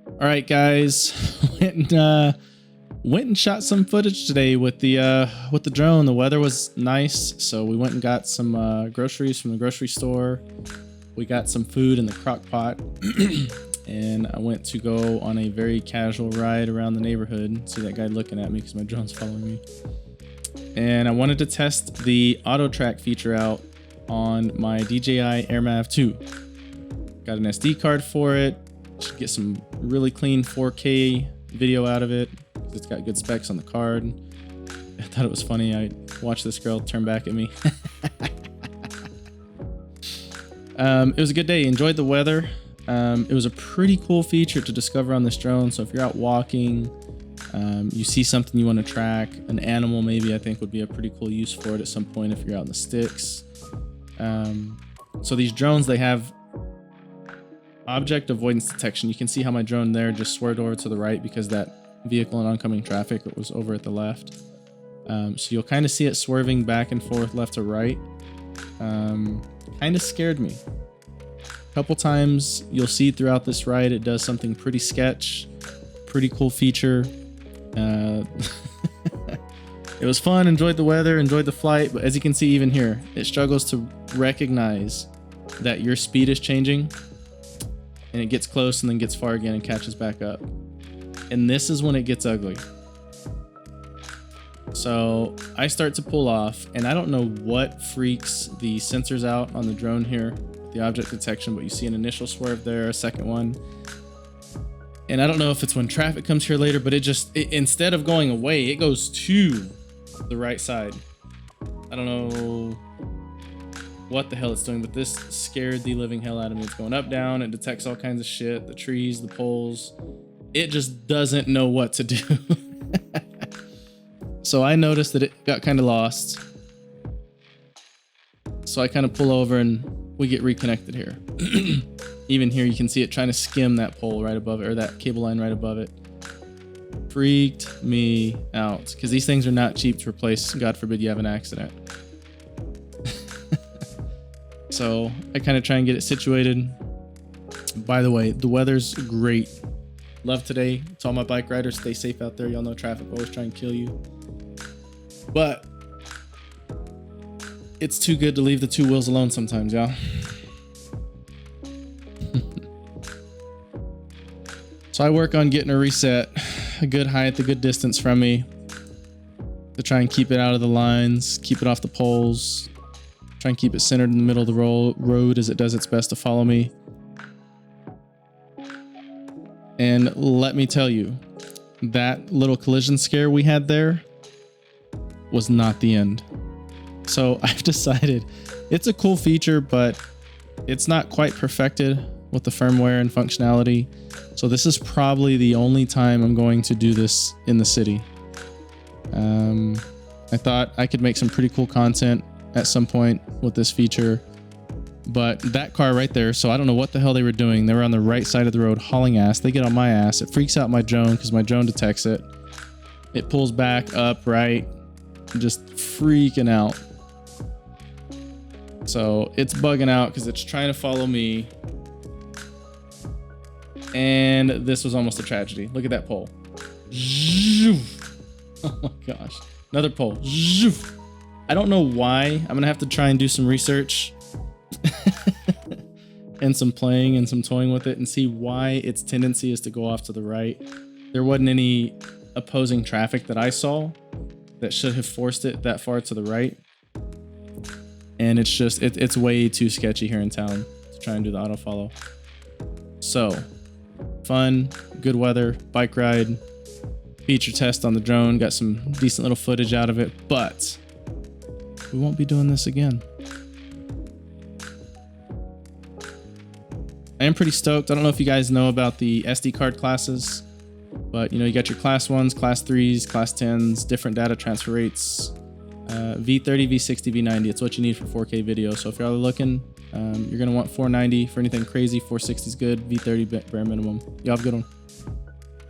All right, guys, went and shot some footage today with the drone. The weather was nice, so we went and got some groceries from the grocery store. We got some food in the crock pot, and I went to go on a very casual ride around the neighborhood. See that guy looking at me because my drone's following me. And I wanted to test the auto track feature out on my DJI Air Mav 2. Got an SD card for it. Should get some really clean 4K video out of it. It's got good specs on the card. I thought it was funny. I watched this girl turn back at me. It was a good day. Enjoyed the weather. It was a pretty cool feature to discover on this drone. So if you're out walking, you see something you want to track, an animal maybe, I think would be a pretty cool use for it at some point if you're out in the sticks. So these drones, they have object avoidance detection. You can see how my drone there just swerved over to the right because that vehicle in oncoming traffic was over at the left. So you'll kind of see it swerving back and forth left to right. Kind of scared me. A couple times you'll see throughout this ride it does something pretty sketch, pretty cool feature. It was fun, enjoyed the weather, enjoyed the flight, but as you can see even here, it struggles to recognize that your speed is changing, and it gets close and then gets far again and catches back up. And this is when it gets ugly. So I start to pull off, and I don't know what freaks the sensors out on the drone here, the object detection, but you see an initial swerve there, a second one. And I don't know if it's when traffic comes here later, but it instead of going away, it goes to the right side. I don't know what the hell it's doing, but this scared the living hell out of me. It's going up, down, it detects all kinds of shit, the trees, the poles. It just doesn't know what to do. So I noticed that it got kind of lost. So I kind of pull over and we get reconnected here. Even here, you can see it trying to skim that pole right above it, or that cable line right above it. Freaked me out, because these things are not cheap to replace. God forbid you have an accident. So I kind of try and get it situated. By the way, the weather's great. Love today. To all my bike riders, stay safe out there. Y'all know traffic always try and kill you. But it's too good to leave the two wheels alone sometimes, y'all. So I work on getting a reset, a good height, a good distance from me, to try and keep it out of the lines, keep it off the poles, try and keep it centered in the middle of the road as it does its best to follow me. And let me tell you, that little collision scare we had there was not the end. So I've decided it's a cool feature, but it's not quite perfected with the firmware and functionality. So this is probably the only time I'm going to do this in the city. I thought I could make some pretty cool content at some point with this feature, but that car right there, so I don't know what the hell they were doing. They were on the right side of the road hauling ass. They get on my ass. It freaks out my drone because my drone detects it. It pulls back up, right, just freaking out. So it's bugging out because it's trying to follow me. And this was almost a tragedy. Look at that pole. Oh my gosh. Another pole. I don't know why. I'm going to have to try and do some research and some playing and some toying with it and see why its tendency is to go off to the right. There wasn't any opposing traffic that I saw that should have forced it that far to the right. And it's just, it's way too sketchy here in town to try and do the auto follow. So fun, good weather, bike ride, feature test on the drone, got some decent little footage out of it, but we won't be doing this again. I am pretty stoked. I don't know if you guys know about the SD card classes, but you know, you got your class 1s, class 3s, class 10s, different data transfer rates, V30, V60, V90. It's what you need for 4K video. So if y'all are looking, you're going to want 490 for anything crazy. 460 is good. V30 bare minimum. Y'all have a good one.